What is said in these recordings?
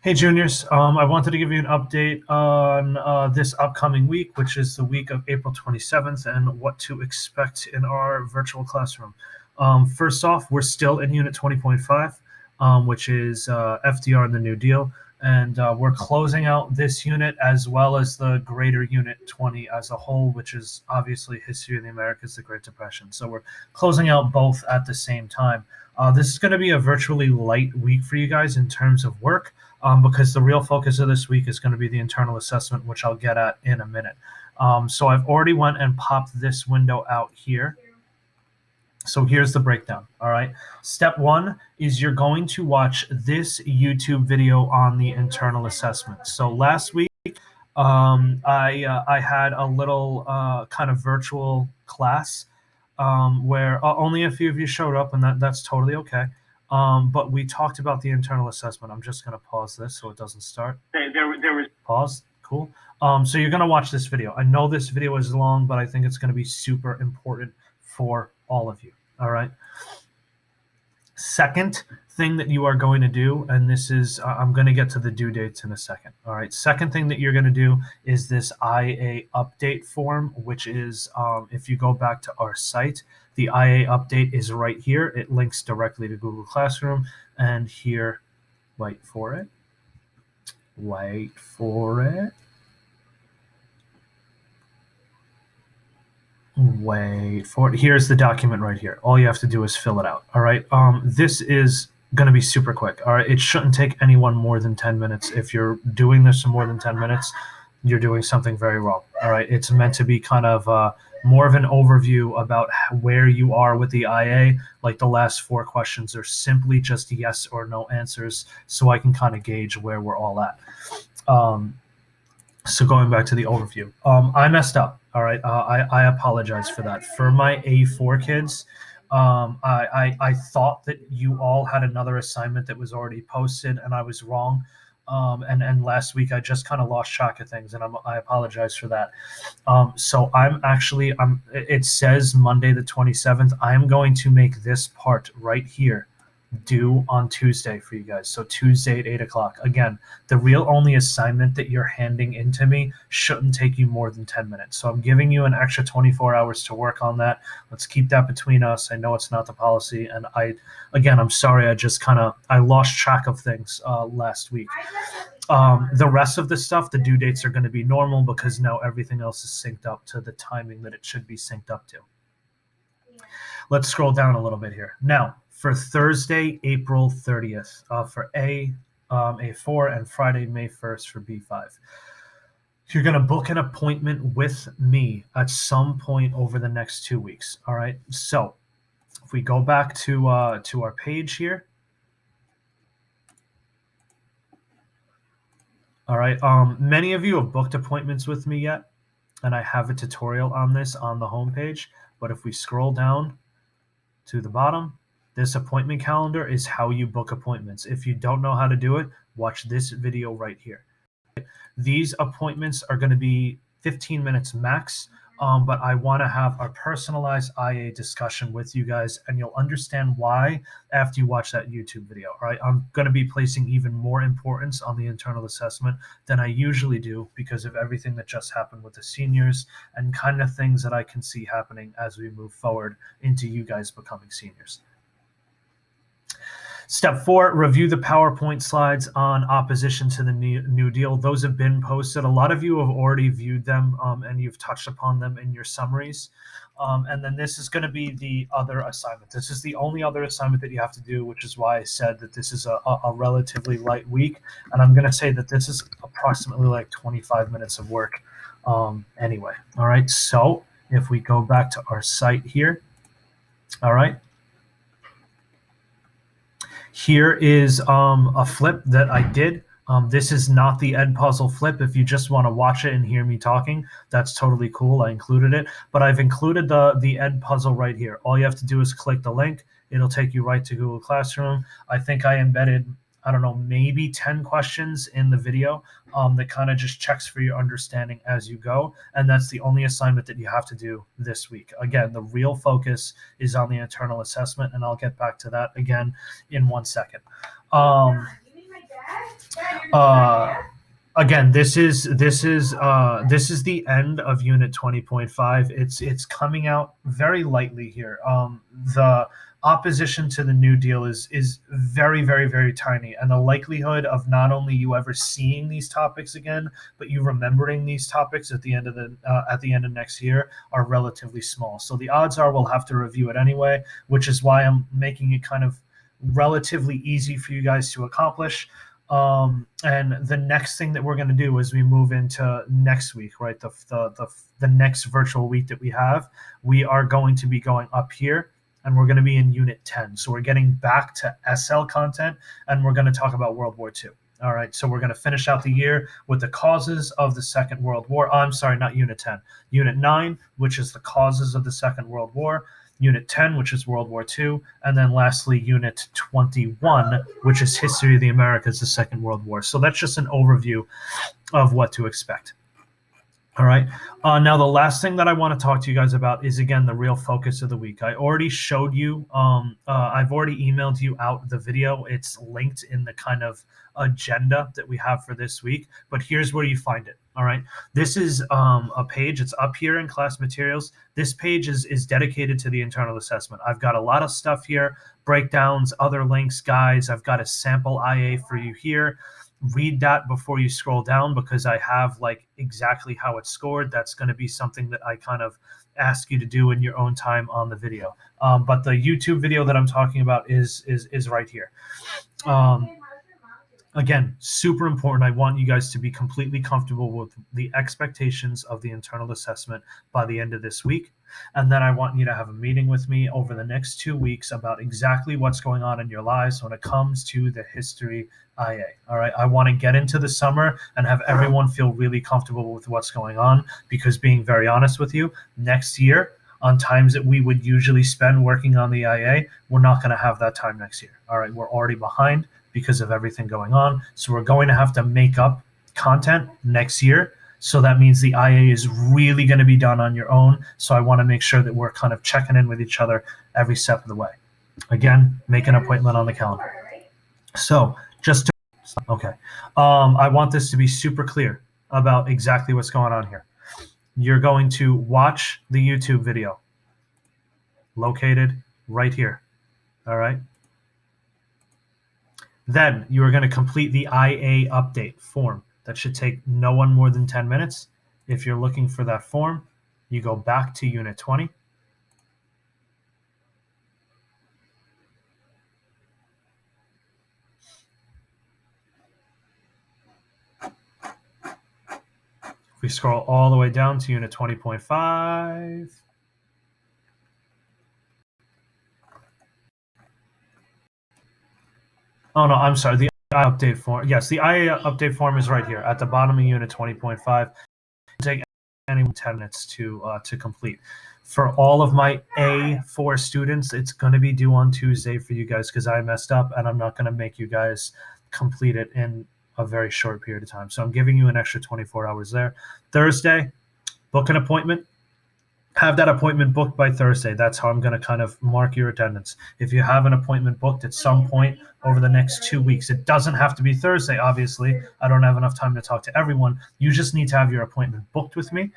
Hey, juniors. I wanted to give you an update on this upcoming week, which is the week of April 27th, and what to expect in our virtual classroom. First off, we're still in Unit 20.5, which is FDR and the New Deal, and we're closing out this unit as well as the greater Unit 20 as a whole, which is obviously History of the Americas, the Great Depression. So we're closing out both at the same time. This is going to be a virtually light week for you guys in terms of work. Because the real focus of this week is going to be the internal assessment, which I'll get at in a minute. So I've already went and popped this window out here. So here's the breakdown. All right. Step one is you're going to watch this YouTube video on the internal assessment. So last week, I had a little kind of virtual class where only a few of you showed up, and that's totally okay. But we talked about the internal assessment. I'm just going to pause this so it doesn't start. There was pause. Cool. So you're going to watch this video. I know this video is long, but I think it's going to be super important for all of you. All right. Second thing that you are going to do, and this is, I'm going to get to the due dates in a second. All right. Second thing that you're going to do is this IA update form, which is, if you go back to our site, the IA update is right here. It links directly to Google Classroom, and here, wait for it. Here's the document right here. All you have to do is fill it out. All right. This is going to be super quick. All right. It shouldn't take anyone more than 10 minutes. If you're doing this for more than 10 minutes, you're doing something very wrong. All right. It's meant to be kind of more of an overview about where you are with the IA. Like the last 4 questions are simply just yes or no answers, so I can kind of gauge where we're all at. So going back to the overview, I messed up. All right. I apologize for that. For my A4 kids, I thought that you all had another assignment that was already posted, and I was wrong. And last week I just kind of lost track of things, and I apologize for that. So it says Monday the 27th. I'm going to make this part right here due on Tuesday for you guys. So Tuesday at 8 o'clock. Again, the real only assignment that you're handing into me shouldn't take you more than 10 minutes. So I'm giving you an extra 24 hours to work on that. Let's keep that between us. I know it's not the policy. And I'm sorry. I lost track of things last week. The rest of the stuff, the due dates are going to be normal because now everything else is synced up to the timing that it should be synced up to. Let's scroll down a little bit here. Now, for Thursday, April 30th, for A4, and Friday, May 1st for B5. You're going to book an appointment with me at some point over the next 2 weeks. All right. So if we go back to our page here. All right. Many of you have booked appointments with me yet, and I have a tutorial on this on the homepage. But if we scroll down to the bottom, this appointment calendar is how you book appointments. If you don't know how to do it, watch this video right here. These appointments are going to be 15 minutes max, but I want to have a personalized IA discussion with you guys, and you'll understand why after you watch that YouTube video. All right, I'm going to be placing even more importance on the internal assessment than I usually do because of everything that just happened with the seniors and kind of things that I can see happening as we move forward into you guys becoming seniors. Step 4, review the PowerPoint slides on opposition to the New Deal. Those have been posted. A lot of you have already viewed them and you've touched upon them in your summaries. And then this is going to be the other assignment. This is the only other assignment that you have to do, which is why I said that this is a relatively light week. And I'm going to say that this is approximately like 25 minutes of work anyway. All right. So if we go back to our site here, all right. Here is a flip that I did. This is not the Edpuzzle flip. If you just want to watch it and hear me talking, that's totally cool. I included it, but I've included the Edpuzzle right here. All you have to do is click the link. It'll take you right to Google Classroom. I think I embedded, I don't know, maybe 10 questions in the video that kind of just checks for your understanding as you go. And that's the only assignment that you have to do this week. Again, the real focus is on the internal assessment, and I'll get back to that again in 1 second. Uh, Again, this is the end of Unit 20.5. It's coming out very lightly here. The opposition to the New Deal is very, very, very tiny, and the likelihood of not only you ever seeing these topics again, but you remembering these topics at the end of next year are relatively small. So the odds are we'll have to review it anyway, which is why I'm making it kind of relatively easy for you guys to accomplish. And the next thing that we're going to do as we move into next week, right? The next virtual week that we are going to be going up here, and we're going to be in Unit 10. So we're getting back to SL content, and we're going to talk about World War II. All right, so we're going to finish out the year with the causes of the Second World War. I'm sorry, not Unit 10. Unit 9, which is the causes of the Second World War. Unit 10, which is World War II, and then lastly, Unit 21, which is History of the Americas, the Second World War. So that's just an overview of what to expect. All right. Now, the last thing that I want to talk to you guys about is, again, the real focus of the week. I already showed you, I've already emailed you out the video. It's linked in the kind of agenda that we have for this week, but here's where you find it. All right. This is a page. It's up here in class materials. This page is dedicated to the internal assessment. I've got a lot of stuff here, breakdowns, other links, guides. I've got a sample IA for you here. Read that before you scroll down, because I have like exactly how it's scored. That's going to be something that I kind of ask you to do in your own time on the video. But the YouTube video that I'm talking about is right here. Again, super important. I want you guys to be completely comfortable with the expectations of the internal assessment by the end of this week. And then I want you to have a meeting with me over the next 2 weeks about exactly what's going on in your lives when it comes to the history IA. All right. I want to get into the summer and have everyone feel really comfortable with what's going on, because being very honest with you, next year, on times that we would usually spend working on the IA, we're not going to have that time next year. All right. We're already behind because of everything going on. So we're going to have to make up content next year. So that means the IA is really going to be done on your own. So I want to make sure that we're kind of checking in with each other every step of the way. Again, make an appointment on the calendar. So okay. I want this to be super clear about exactly what's going on here. You're going to watch the YouTube video located right here. All right. Then you are going to complete the IA update form. That should take no one more than 10 minutes. If you're looking for that form, you go back to Unit 20. If we scroll all the way down to Unit 20.5, oh no, I'm sorry, the IA update form. Yes, the IA update form is right here at the bottom of Unit 20.5. Take any 10 minutes to complete. For all of my A4 students, it's going to be due on Tuesday for you guys, because I messed up and I'm not going to make you guys complete it in a very short period of time. So I'm giving you an extra 24 hours there. Thursday, book an appointment. Have that appointment booked by Thursday. That's how I'm going to kind of mark your attendance. If you have an appointment booked at some point over the next 2 weeks, it doesn't have to be Thursday, obviously. I don't have enough time to talk to everyone. You just need to have your appointment booked with me.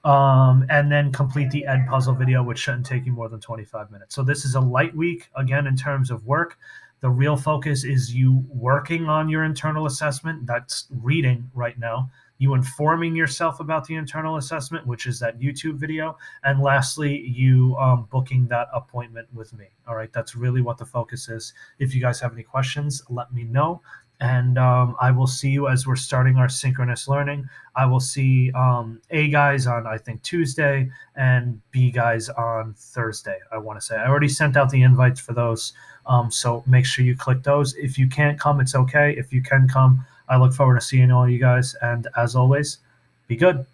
And then complete the Ed puzzle video, which shouldn't take you more than 25 minutes. So this is a light week, again, in terms of work. The real focus is you working on your internal assessment. That's reading right now. You informing yourself about the internal assessment, which is that YouTube video. And lastly, you booking that appointment with me. All right, that's really what the focus is. If you guys have any questions, let me know. And I will see you as we're starting our synchronous learning. I will see A guys on, I think, Tuesday, and B guys on Thursday, I want to say. I already sent out the invites for those, so make sure you click those. If you can't come, it's okay. If you can come, I look forward to seeing all you guys. And as always, be good.